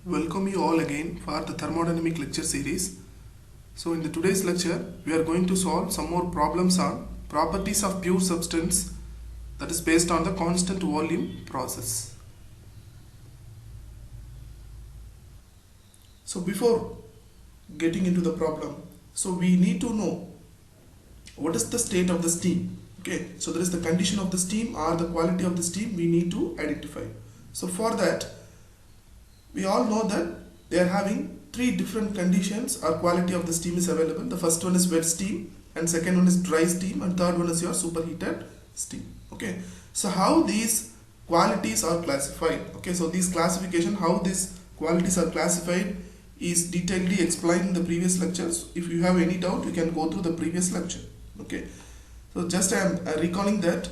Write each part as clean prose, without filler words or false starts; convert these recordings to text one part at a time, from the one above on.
Welcome you all again for the thermodynamic lecture series. So in the today's lecture, we are going to solve some more problems on properties of pure substance, that is based on the constant volume process. So before getting into the problem, so we need to know what is the state of the steam. Okay, so there is the condition of the steam or the quality of the steam we need to identify. So for that, we all know that they are having three different conditions or quality of the steam is available. The first one is wet steam, and second one is dry steam, and third one is your superheated steam. Okay, so how these qualities are classified? Okay, so these classification, how these qualities are classified is detailedly explained in the previous lectures. If you have any doubt, you can go through the previous lecture. Okay, so just I am recalling that.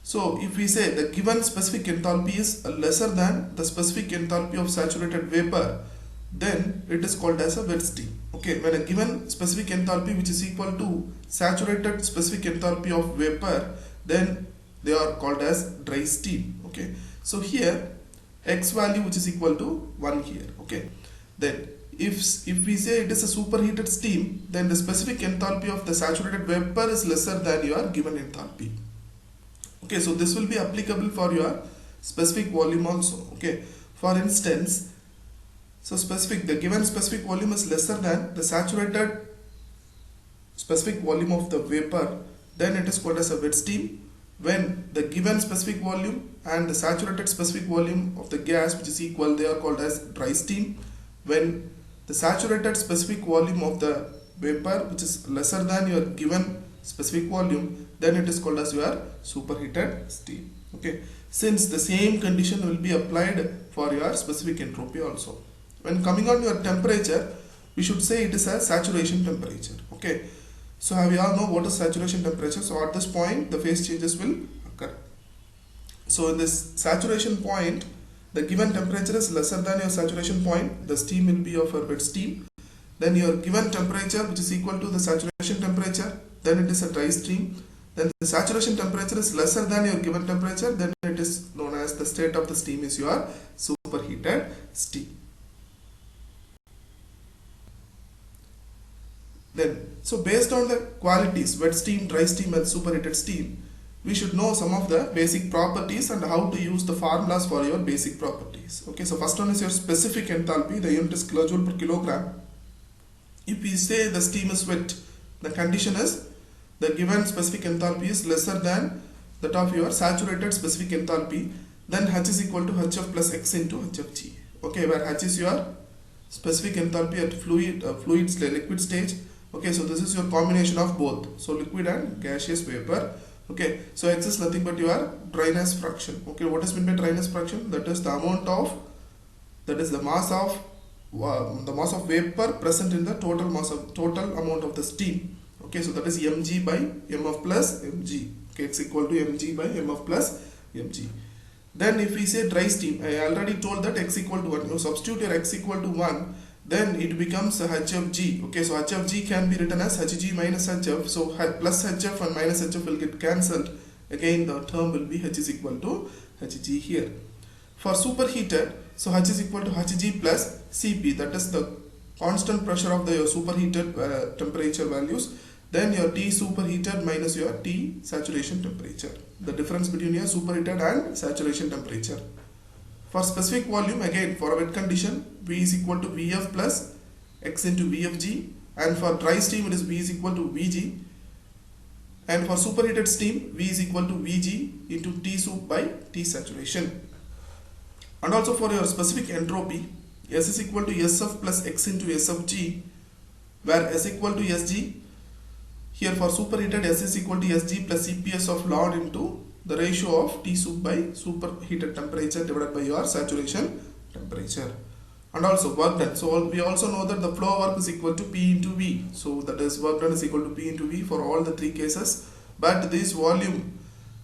So if we say the given specific enthalpy is lesser than the specific enthalpy of saturated vapor, then it is called as a wet steam. Okay, when a given specific enthalpy which is equal to saturated specific enthalpy of vapor, then they are called as dry steam. Okay, so here x value which is equal to 1 here. Okay, then if we say it is a superheated steam, then the specific enthalpy of the saturated vapor is lesser than your given enthalpy. Okay, so this will be applicable for your specific volume also. Okay, for instance, so the given specific volume is lesser than the saturated specific volume of the vapor, then it is called as a wet steam. When the given specific volume and the saturated specific volume of the gas which is equal, they are called as dry steam. When the saturated specific volume of the vapor which is lesser than your given specific volume, then it is called as your superheated steam. Okay, since the same condition will be applied for your specific entropy also. When coming on your temperature, we should say it is a saturation temperature. Okay, so we all know what is saturation temperature. So at this point the phase changes will occur. So in this saturation point, the given temperature is lesser than your saturation point, the steam will be of a wet steam. Then your given temperature which is equal to the saturation temperature, then it is a dry steam. Then the saturation temperature is lesser than your given temperature, then it is known as the state of the steam is your superheated steam. Then, so based on the qualities wet steam, dry steam and superheated steam, we should know some of the basic properties and how to use the formulas for your basic properties. Okay, so first one is your specific enthalpy, the unit is kilojoule per kilogram. If we say the steam is wet, the condition is the given specific enthalpy is lesser than that of your saturated specific enthalpy, then H is equal to Hf plus X into Hfg. Okay, where H is your specific enthalpy at liquid stage. Okay, so this is your combination of both, so liquid and gaseous vapor. Okay, so X is nothing but your dryness fraction. Okay, what is meant by dryness fraction? That is the amount of, that is the mass of vapor present in the total amount of the steam. Okay, so that is mg by mf plus mg. Okay, it's equal to mg by mf plus mg. Then if we say dry steam, I already told that x equal to 1. You substitute your x equal to 1, then it becomes h of g. Okay, so h of g can be written as hg minus hf. So plus hf and minus hf will get cancelled. Again the term will be h is equal to hg here. For superheated, so h is equal to hg plus cp, that is the constant pressure of the superheated temperature values. Then your T superheated minus your T saturation temperature, the difference between your superheated and saturation temperature. For specific volume, again for a wet condition, V is equal to Vf plus X into Vfg, and for dry steam it is V is equal to Vg, and for superheated steam V is equal to Vg into T sup by T saturation. And also for your specific entropy, S is equal to Sf plus X into Sfg, where S equal to Sg. Here for superheated, S is equal to Sg plus Cps of ln into the ratio of T sup by superheated temperature divided by your saturation temperature. And also work done. So we also know that the flow work is equal to P into V. So that is work done is equal to P into V for all the three cases. But this volume,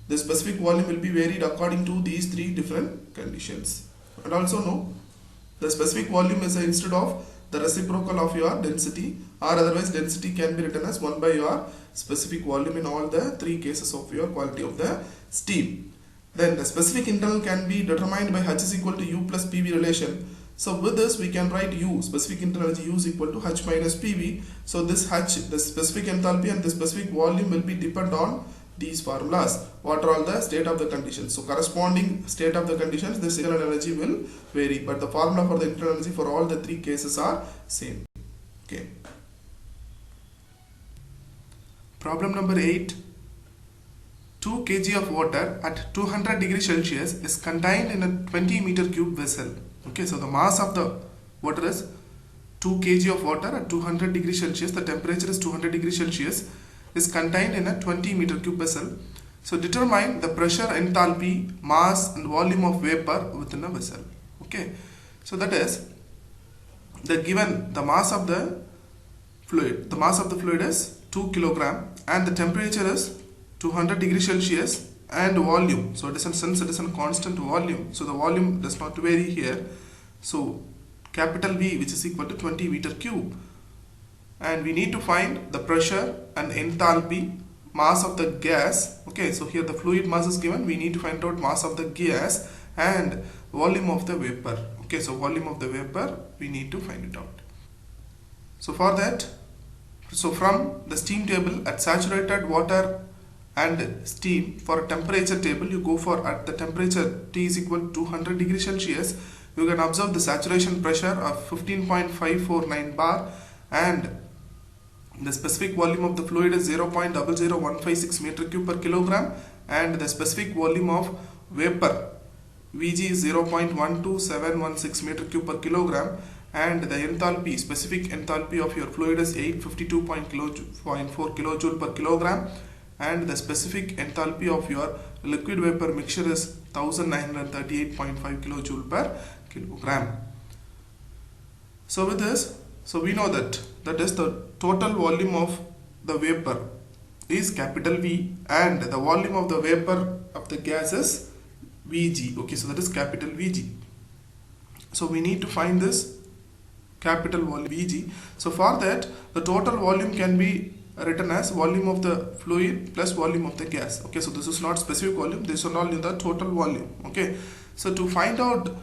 the specific volume will be varied according to these three different conditions. And also know the specific volume is instead of the reciprocal of your density, or otherwise density can be written as 1 by your specific volume in all the three cases of your quality of the steam. Then the specific internal can be determined by H is equal to U plus PV relation. So with this we can write U, specific internal energy U is equal to H minus PV. So this H, the specific enthalpy and the specific volume will be depend on these formulas. What are all the state of the conditions? So corresponding state of the conditions, this internal energy will vary, but the formula for the internal energy for all the three cases are same. Okay. Problem number 8. 2 kg of water at 200 degrees Celsius is contained in a 20 meter cube vessel. Okay, so the mass of the water is 2 kg of water at 200 degrees Celsius. The temperature is 200 degrees Celsius. Is contained in a 20 meter cube vessel. So determine the pressure, enthalpy, mass and volume of vapor within a vessel. Okay, so that is the given the mass of the fluid. The mass of the fluid is 2 kilogram and the temperature is 200 degrees Celsius and volume. So it is since it is a constant volume, so the volume does not vary here. So capital V, which is equal to 20 meter cube, and we need to find the pressure and enthalpy, mass of the gas. Okay, so here the fluid mass is given, we need to find out mass of the gas and volume of the vapor. Okay, so volume of the vapor we need to find it out. So for that, so from the steam table at saturated water and steam, for a temperature table you go for at the temperature T is equal to 200 degrees Celsius, you can observe the saturation pressure of 15.549 bar and the specific volume of the fluid is 0.00156 meter cube per kilogram and the specific volume of vapor Vg is 0.12716 meter cube per kilogram and the enthalpy, specific enthalpy of your fluid is 852.4 kilojoule per kilogram and the specific enthalpy of your liquid vapor mixture is 1938.5 kilojoule per kilogram. So with this, so we know that is the total volume of the vapor is capital V and the volume of the vapor of the gas is Vg. Okay, so that is capital Vg. So we need to find this capital volume Vg. So for that, the total volume can be written as volume of the fluid plus volume of the gas. Okay, so this is not specific volume, this is only the total volume. Okay, so to find out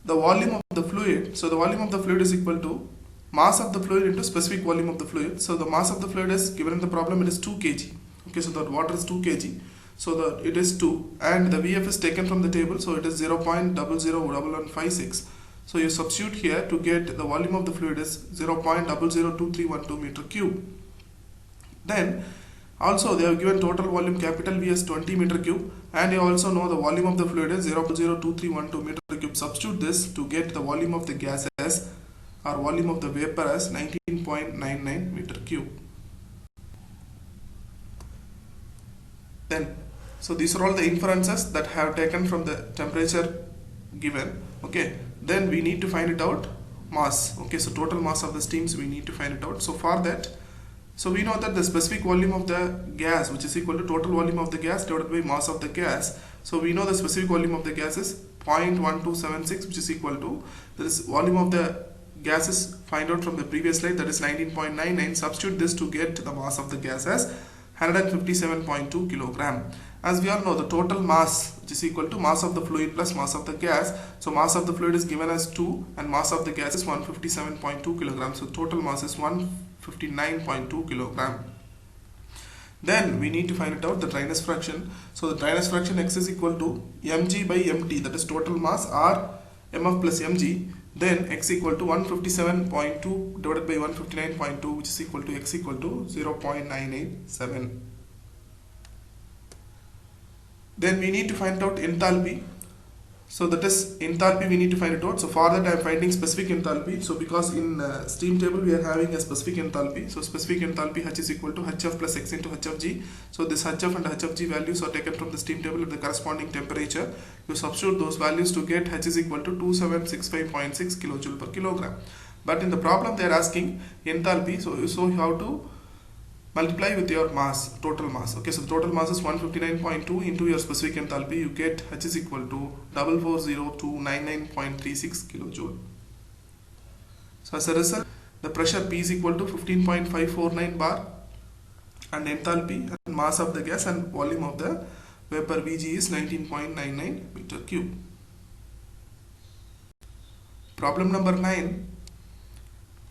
the volume of the fluid, so the volume of the fluid is equal to mass of the fluid into specific volume of the fluid. So the mass of the fluid is given in the problem, it is 2 kg. Okay, so the water is 2 kg, so it is 2 and the Vf is taken from the table, so it is 0.001156. So you substitute here to get the volume of the fluid is 0.002312 meter cube. Then also they have given total volume capital V as 20 meter cube and you also know the volume of the fluid is 0.02312 meter cube. Substitute this to get the volume of the gas as or volume of the vapor as 19.99 meter cube. Then so these are all the inferences that have taken from the temperature given. Okay, then we need to find it out mass. Okay, so total mass of the steams we need to find it out. So for that, so we know that the specific volume of the gas, which is equal to total volume of the gas divided by mass of the gas. So we know the specific volume of the gas is 0.1276, which is equal to this volume of the gases find out from the previous slide, that is 19.99. Substitute this to get the mass of the gas as 157.2 kilogram. As we all know, the total mass, which is equal to mass of the fluid plus mass of the gas. So mass of the fluid is given as 2 and mass of the gas is 157.2 kilograms. So total mass is 159.2 kilogram. Then we need to find it out the dryness fraction. So the dryness fraction X is equal to mg by mt, that is total mass, or mf plus mg. Then X equal to 157.2 divided by 159.2, which is equal to X equal to 0.987. Then we need to find out enthalpy. So that is enthalpy we need to find it out. So for that I am finding specific enthalpy. So because in steam table we are having a specific enthalpy. So specific enthalpy H is equal to Hf plus X into Hfg. So this Hf and Hfg values are taken from the steam table at the corresponding temperature. You substitute those values to get H is equal to 2765.6 kilojoule per kilogram. But in the problem they are asking enthalpy. So you have to multiply with your mass, total mass. Okay, so the total mass is 159.2 into your specific enthalpy, you get H is equal to 440,299.36 kilojoule. So as a result, the pressure P is equal to 15.549 bar and enthalpy and mass of the gas and volume of the vapor Vg is 19.99 meter cube. Problem number 9.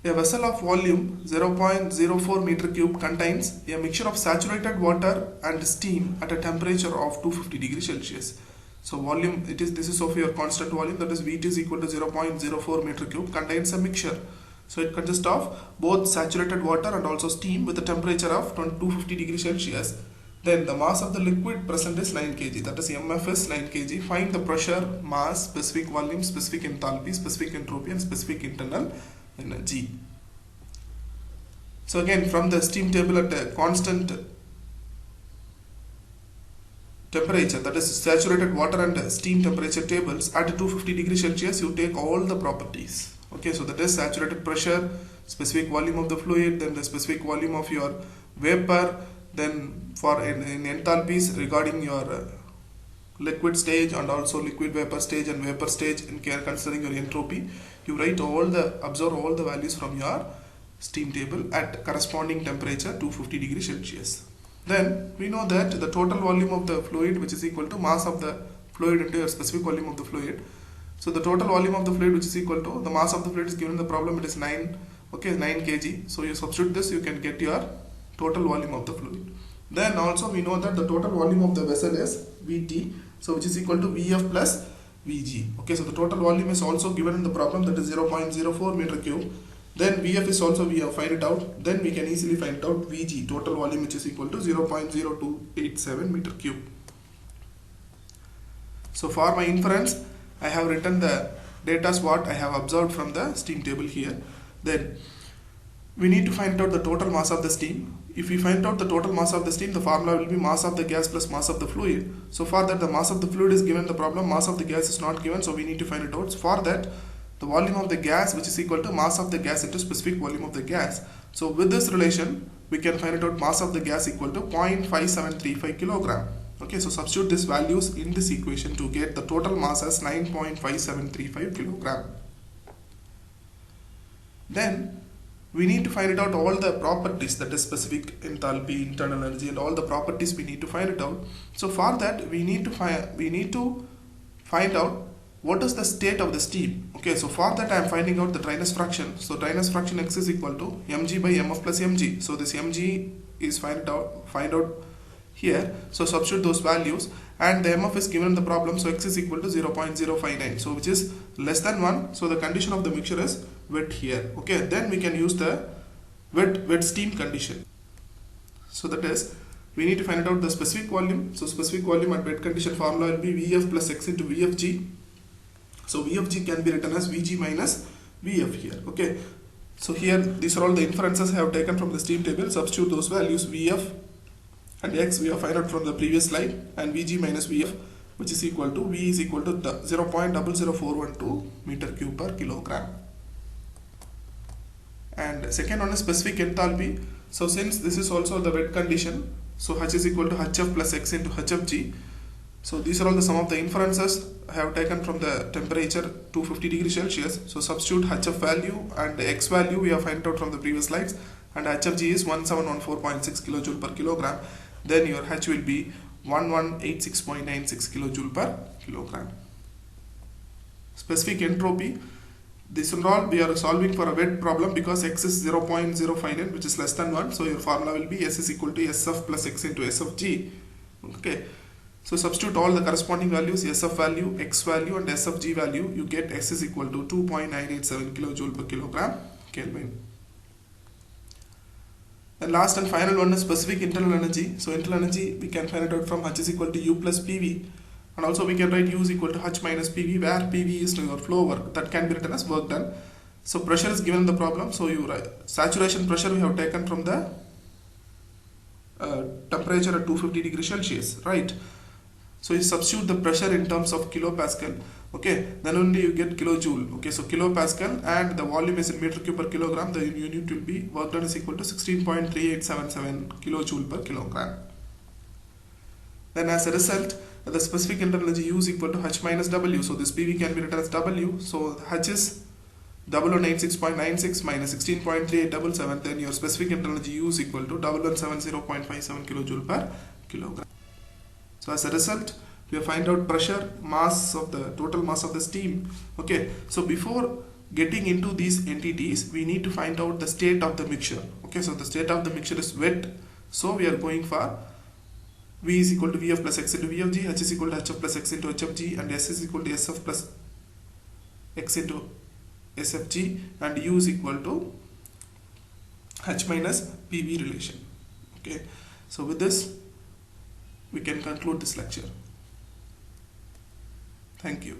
A vessel of volume 0.04 meter cube contains a mixture of saturated water and steam at a temperature of 250 degrees Celsius. So volume, this is of your constant volume, that is Vt is equal to 0.04 meter cube, contains a mixture. So it consists of both saturated water and also steam with a temperature of 250 degrees Celsius. Then the mass of the liquid present is 9 kg, that is MF is 9 kg. Find the pressure, mass, specific volume, specific enthalpy, specific entropy and specific internal energy. So again, from the steam table at a constant temperature, that is saturated water and steam temperature tables at 250 degrees Celsius, you take all the properties. Okay, so that is saturated pressure, specific volume of the fluid, then the specific volume of your vapor, then for in enthalpies regarding your liquid stage and also liquid vapor stage and vapor stage, in care considering your entropy, you write observe all the values from your steam table at corresponding temperature 250 degrees Celsius. Then we know that the total volume of the fluid, which is equal to mass of the fluid into your specific volume of the fluid. So the total volume of the fluid, which is equal to the mass of the fluid, is given in the problem, it is 9 kg. So you substitute this, you can get your total volume of the fluid. Then also we know that the total volume of the vessel is Vt, so which is equal to Vf plus Vg. Okay, so the total volume is also given in the problem, that is 0.04 meter cube. Then Vf is also, we have find it out. Then we can easily find out Vg, total volume, which is equal to 0.0287 meter cube. So for my inference, I have written the data what I have observed from the steam table here. Then we need to find out the total mass of the steam. If we find out the total mass of the steam, the formula will be mass of the gas plus mass of the fluid. So for that, the mass of the fluid is given in the problem, mass of the gas is not given, so we need to find it out. So for that, the volume of the gas, which is equal to mass of the gas into specific volume of the gas. So with this relation, we can find out mass of the gas equal to 0.5735 kilogram. Okay, so substitute these values in this equation to get the total mass as 9.5735 kilogram. Then we need to find it out all the properties, that is specific enthalpy, internal energy, and all the properties we need to find it out. So for that, we need to find out what is the state of the steam. Okay, so for that I am finding out the dryness fraction. So dryness fraction X is equal to mg by mf plus mg. So this mg is find out here. So substitute those values, and the mf is given in the problem, so X is equal to 0.059, so which is less than 1. So the condition of the mixture is wet here. Okay, then we can use the wet steam condition. So that is, we need to find out the specific volume. So specific volume at wet condition formula will be Vf plus X into Vfg. So Vfg can be written as Vg minus Vf here. Okay, so here these are all the inferences I have taken from the steam table. Substitute those values, Vf and X we have found out from the previous slide, and Vg minus Vf, which is equal to V is equal to 0.00412 meter cube per kilogram. And second one is specific enthalpy. So since this is also the wet condition, so H is equal to Hf plus X into Hfg. So these are all the some of the inferences I have taken from the temperature 250 degrees Celsius. So substitute Hf value and X value we have found out from the previous slides, and Hfg is 1714.6 kilojoule per kilogram. Then your H will be 1186.96 kilojoule per kilogram. Specific entropy. This and all we are solving for a wet problem because X is 0.059, which is less than 1. So your formula will be S is equal to Sf plus X into Sfg. Okay. So substitute all the corresponding values, Sf value, X value and Sfg value. You get S is equal to 2.987 kilojoule per kilogram Kelvin. And last and final one is specific internal energy. So internal energy we can find it out from H is equal to U plus PV. And also we can write U is equal to H minus PV, where PV is your flow work, that can be written as work done. So pressure is given in the problem, so you write saturation pressure we have taken from the temperature at 250 degrees Celsius, right? So you substitute the pressure in terms of kilopascal, okay, then only you get kilojoule. Okay, so kilopascal, and the volume is in meter cube per kilogram. The unit will be work done is equal to 16.3877 kilojoule per kilogram. Then as a result, the specific internal energy U is equal to H minus W. So this PV can be written as W. So H is 1186.96 minus 16.3877. Then your specific internal energy U is equal to 1170.57 kilojoule per kilogram. So as a result, we find out pressure, mass of the total mass of the steam. Okay, so before getting into these entities, we need to find out the state of the mixture. Okay, so the state of the mixture is wet, so we are going for V is equal to Vf plus X into V of G, H is equal to Hf plus X into H of G, and S is equal to Sf plus X into SFG, and U is equal to H minus PV relation. Okay, so with this we can conclude this lecture. Thank you.